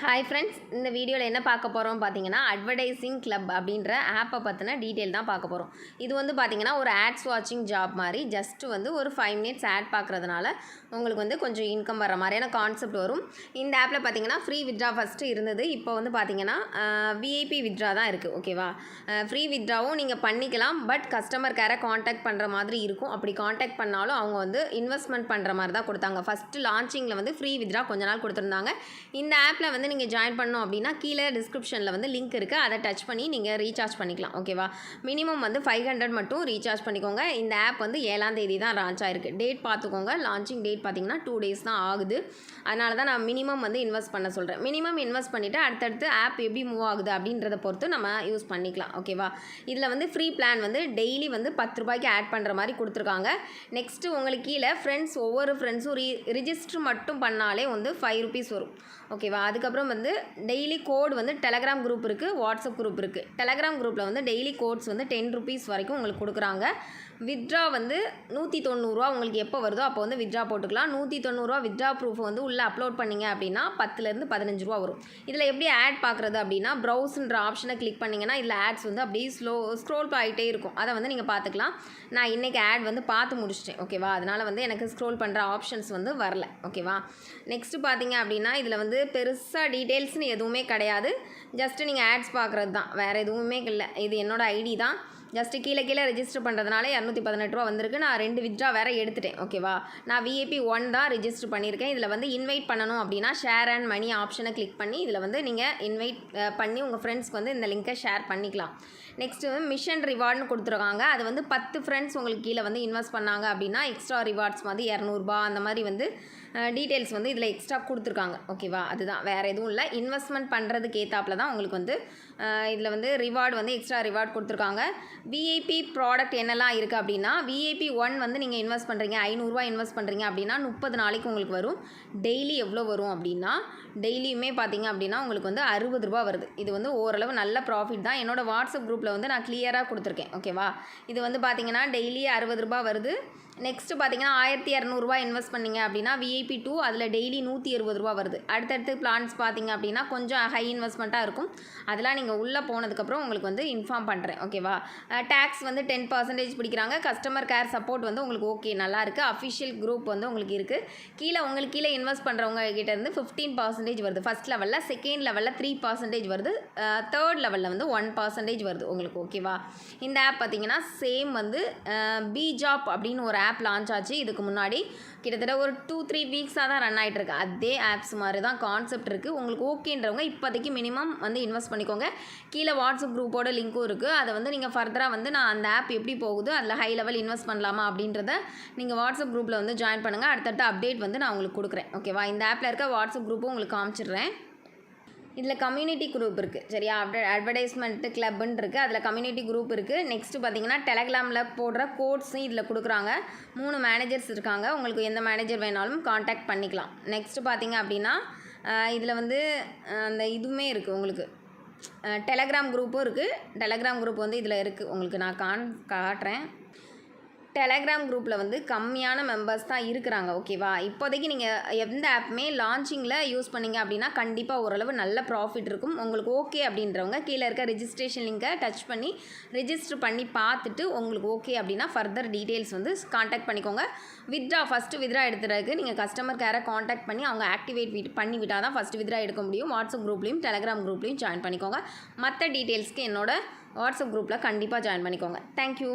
Hi friends, இந்த வீடியோவில் என்ன பார்க்க போகிறோம் பார்த்தீங்கன்னா, அட்வர்டைசிங் கிளப் அப்படின்ற ஆப்பை பற்றின டீட்டெயில் தான் பார்க்க போகிறோம். இது வந்து பார்த்தீங்கன்னா ஒரு ஆட்ஸ் வாட்சிங் ஜாப் மாதிரி. ஜஸ்ட்டு வந்து ஒரு 5 மினிட்ஸ் ஆட் பார்க்குறதுனால உங்களுக்கு வந்து கொஞ்சம் இன்கம் வர மாதிரியான கான்செப்ட் வரும். இந்த ஆப்பில் பார்த்தீங்கன்னா ஃப்ரீ வித்ட்ரா ஃபஸ்ட்டு இருந்தது. இப்போ வந்து பார்த்தீங்கன்னா விஐபி வித்ட்ரா தான் இருக்குது. ஓகேவா, ஃப்ரீ வித்ட்ராவும் நீங்கள் பண்ணிக்கலாம். பட் கஸ்டமர் கேரை காண்டாக்ட் பண்ணுற மாதிரி இருக்கும். அப்படி காண்டாக்ட் பண்ணாலும் அவங்க வந்து இன்வெஸ்ட்மெண்ட் பண்ணுற மாதிரி தான் கொடுத்தாங்க. ஃபஸ்ட்டு லான்ச்சிங்கில் வந்து ஃப்ரீ வித்ட்ரா கொஞ்ச நாள் கொடுத்துருந்தாங்க. இந்த ஆப்பில் வந்து நீங்கள் ஜாயின் பண்ணணும் அப்படின்னா கீழே டிஸ்கிரிப்ஷனில் வந்து லிங்க் இருக்குது. அதை டச் பண்ணி நீங்கள் ரீசார்ஜ் பண்ணிக்கலாம். ஓகேவா, மினிமம் வந்து 500 மட்டும் ரீசார்ஜ் பண்ணிக்கோங்க. இந்த ஆப் வந்து 7ஆம் தேதி தான் லான்ச் ஆயிருக்கு. டேட் பார்த்துக்கோங்க. லான்ச்சிங் டேட் பார்த்தீங்கன்னா 2 days தான் ஆகுது. அதனால தான் நான் மினிமம் வந்து இன்வெஸ்ட் பண்ண சொல்கிறேன். மினிமம் இன்வெஸ்ட் பண்ணிவிட்டு அடுத்தடுத்து ஆப் எப்படி மூவ் ஆகுது அப்படின்றத பொறுத்து நம்ம யூஸ் பண்ணிக்கலாம். ஓகேவா, இதில் வந்து ஃப்ரீ பிளான் வந்து டெய்லி வந்து 10 ரூபாய்க்கு ஆட் பண்ணுற மாதிரி கொடுத்துருக்காங்க. நெக்ஸ்ட்டு உங்களுக்கு கீழே ஃப்ரெண்ட்ஸ் ஒவ்வொரு ஃப்ரெண்ட்ஸும் ரிஜிஸ்டர் மட்டும் பண்ணாலே வந்து 5 rupees வரும். ஓகேவா, அதுக்கப்புறம் வந்து டெய்லி கோடு வந்து டெலகிராம் குரூப் இருக்குது, வாட்ஸ்அப் குரூப் இருக்குது. டெலகிராம் குரூப்பில் வந்து டெய்லி கோட்ஸ் வந்து 10 rupees வரைக்கும் உங்களுக்கு கொடுக்குறாங்க. வித்ட்ரா வந்து 190 ரூபா உங்களுக்கு எப்போ வருதோ அப்போ வந்து வித்ட்ரா போட்டுக்கலாம். 190 ரூபா வித்ட்ரா ப்ரூஃப் வந்து உள்ளே அப்லோட் பண்ணிங்க அப்படின்னா 10லேருந்து 15 ரூபா வரும். இதில் எப்படி ஆட் பார்க்குறது அப்படின்னா, ப்ரௌஸ்ன்ற ஆப்ஷனை கிளிக் பண்ணிங்கன்னா இதில் ஆட்ஸ் வந்து அப்படியே ஸ்க்ரோல் ஆகிட்டே இருக்கும். அதை வந்து நீங்கள் பார்த்துக்கலாம். நான் இன்றைக்கி ஆட் வந்து பார்த்து முடிச்சிட்டேன். ஓகேவா, அதனால் வந்து எனக்கு ஸ்க்ரோல் பண்ணுற ஆப்ஷன்ஸ் வந்து வரல. ஓகேவா, நெக்ஸ்ட்டு பார்த்தீங்க அப்படின்னா இதில் வந்து பெருசாக டீட்டெயில்ஸ்னு எதுவுமே கிடையாது. ஜஸ்ட்டு நீங்கள் ஆட்ஸ் பார்க்குறது தான், வேறு எதுவுமே இல்லை. இது என்னோடய ஐடி தான். ஜஸ்ட்டு கீழே ரெஜிஸ்டர் பண்ணுறதுனால 218 ரூபா வந்திருக்கு. நான் 2 வித்ட்ரா வேறு எடுத்துட்டேன். ஓகேவா, நான் விஐபி 1 தான் ரிஜிஸ்டர் பண்ணியிருக்கேன். இதில் வந்து இன்வைட் பண்ணணும் அப்படின்னா ஷேர் அண்ட் மணி ஆப்ஷனை கிளிக் பண்ணி இதில் வந்து நீங்கள் இன்வைட் பண்ணி உங்கள் ஃப்ரெண்ட்ஸ்க்கு வந்து இந்த லிங்க்கை ஷேர் பண்ணிக்கலாம். நெக்ஸ்ட்டு மிஷன் ரிவார்ட்னு கொடுத்துருக்காங்க. அது வந்து 10 ஃப்ரெண்ட்ஸ் உங்களுக்கு கீழே வந்து இன்வெஸ்ட் பண்ணாங்க அப்படின்னா எக்ஸ்ட்ரா ரிவார்ட்ஸ் மாதிரி 200 ரூபா அந்த மாதிரி வந்து டீட்டெயில்ஸ் வந்து இதில் எக்ஸ்ட்ரா கொடுத்துருக்காங்க. ஓகேவா, அதுதான், வேறு எதுவும் இல்லை. இன்வெஸ்ட்மெண்ட் பண்ணுறதுக்கு ஏற்றாப்பில் தான் உங்களுக்கு வந்து இதில் வந்து ரிவார்டு வந்து எக்ஸ்ட்ரா ரிவார்ட் கொடுத்துருக்காங்க. விஐபி ப்ராடக்ட் என்னெல்லாம் இருக்குது அப்படின்னா, விஐபி 1 வந்து நீங்கள் இன்வெஸ்ட் பண்ணுறீங்க, 500 ரூபா இன்வெஸ்ட் பண்ணுறீங்க அப்படின்னா 30 நாளைக்கு உங்களுக்கு வரும். டெய்லி எவ்வளோ வரும் அப்படின்னா, டெய்லியுமே பார்த்தீங்க அப்படின்னா உங்களுக்கு வந்து 60 ரூபா வருது. இது வந்து ஓரளவு நல்ல ப்ராஃபிட் தான். என்னோடய வாட்ஸ்அப் குரூப்பில் வந்து நான் கிளியராக கொடுத்துருக்கேன். ஓகேவா, இது வந்து பார்த்தீங்கன்னா டெய்லி 60 ரூபா வருது. நெக்ஸ்ட்டு பார்த்தீங்கன்னா 1200 ரூபா இன்வெஸ்ட் பண்ணிங்க அப்படின்னா விஐபி 2 அதில் டெய்லி 120 ரூபா வருது. அடுத்தடுத்து பிளான்ஸ் பார்த்தீங்க அப்படின்னா கொஞ்சம் ஹை இன்வெஸ்ட்மெண்ட்டாக இருக்கும். அதெல்லாம் நீங்கள் உள்ளே போனதுக்கப்புறம் உங்களுக்கு வந்து இன்ஃபார்ம் பண்ணுறேன். ஓகேவா, டேக்ஸ் வந்து 10% பிடிக்கிறாங்க. கஸ்டமர் கேர் சப்போர்ட் வந்து உங்களுக்கு ஓகே நல்லா இருக்குது. அஃபிஷியல் குரூப் வந்து உங்களுக்கு இருக்குது. உங்களுக்கு கீழே இன்வெஸ்ட் பண்ணுறவங்க கிட்டேருந்து 15% வருது ஃபஸ்ட் லெவலில். செகண்ட் லெவலில் 3% வருது. தேர்ட் லெவலில் வந்து 1% வருது உங்களுக்கு. ஓகேவா, இந்த ஆப் பார்த்தீங்கன்னா சேம் வந்து பிஜாப் அப்படின்னு ஒரு ஆப் லான்ச் ஆச்சு இதுக்கு முன்னாடி. கிட்டத்தட்ட ஒரு 2-3 வீக்ஸாக தான் ரன் ஆகிட்டு இருக்கு. அதே ஆப்ஸ் மாதிரி தான் கான்செப்ட் இருக்குது. உங்களுக்கு ஓகேன்றவங்க இப்போதைக்கு மினிமம் வந்து இன்வெஸ்ட் பண்ணிக்கோங்க. கீழே வாட்ஸ்அப் குரூப்போட லிங்க்கும் இருக்குது. அதை வந்து நீங்கள் ஃபர்தராக வந்து நான் அந்த ஆப் எப்படி போகுது, அதில் ஹை லெவல் இன்வெஸ்ட் பண்ணலாமா அப்படின்றத நீங்கள் வாட்ஸ்அப் குரூப்பில் வந்து ஜாயின் பண்ணுங்கள். அடுத்தடுத்த அப்டேட் வந்து நான் உங்களுக்கு கொடுக்குறேன். ஓகேவா, இந்த ஆப்பில் இருக்க வாட்ஸ்அப் குரூப்பும் உங்களுக்கு காமிச்சிடுறேன். இதில் கம்யூனிட்டி குரூப் இருக்குது. சரியா, அட்வர்டைஸ்மெண்ட்டு கிளப்புன்னு இருக்குது. அதில் கம்யூனிட்டி குரூப் இருக்குது. நெக்ஸ்ட்டு பார்த்தீங்கன்னா டெலகிராமில் போடுற கோட்ஸும் இதில் கொடுக்குறாங்க. 3 மேனேஜர்ஸ் இருக்காங்க. உங்களுக்கு எந்த மேனேஜர் வேணாலும் காண்டாக்ட் பண்ணிக்கலாம். நெக்ஸ்ட்டு பார்த்தீங்க அப்படின்னா இதில் வந்து அந்த இதுவுமே இருக்குது உங்களுக்கு. டெலகிராம் குரூப்பும் இருக்குது. டெலகிராம் குரூப் வந்து இதில் இருக்குது. உங்களுக்கு நான் காட்டுறேன். டெலகிராம் குரூப்பில் வந்து கம்மியான மெம்பர்ஸ் தான் இருக்கிறாங்க. ஓகேவா, இப்போதைக்கு நீங்கள் எந்த ஆப்புமே லான்ச்சிங்கில் யூஸ் பண்ணிங்க அப்படின்னா கண்டிப்பாக ஓரளவு நல்ல ப்ராஃபிட் இருக்கும். உங்களுக்கு ஓகே அப்படின்றவங்க கீழே இருக்க ரிஜிஸ்ட்ரேஷன் லிங்கை டச் பண்ணி ரிஜிஸ்டர் பண்ணி பார்த்துட்டு உங்களுக்கு ஓகே அப்படின்னா ஃபர்தர் டீட்டெயில்ஸ் வந்து காண்டாக்ட் பண்ணிக்கோங்க. ஃபஸ்ட்டு வித்ட்ரா எடுத்துறதுக்கு நீங்கள் கஸ்டமர் கேரை காண்டாக்ட் பண்ணி அவங்க ஆக்டிவேட் பண்ணி விட்டால் தான் ஃபஸ்ட்டு வித்ட்ரா எடுக்க முடியும். வாட்ஸ்அப் குரூப்லேயும் டெலகிராம் குரூப்லேயும் ஜாயின் பண்ணிக்கோங்க. மற்ற டீட்டெயில்ஸ்க்கு என்னோட வாட்ஸ்அப் குரூப்பில் கண்டிப்பாக ஜாயின் பண்ணிக்கோங்க. தேங்க்யூ.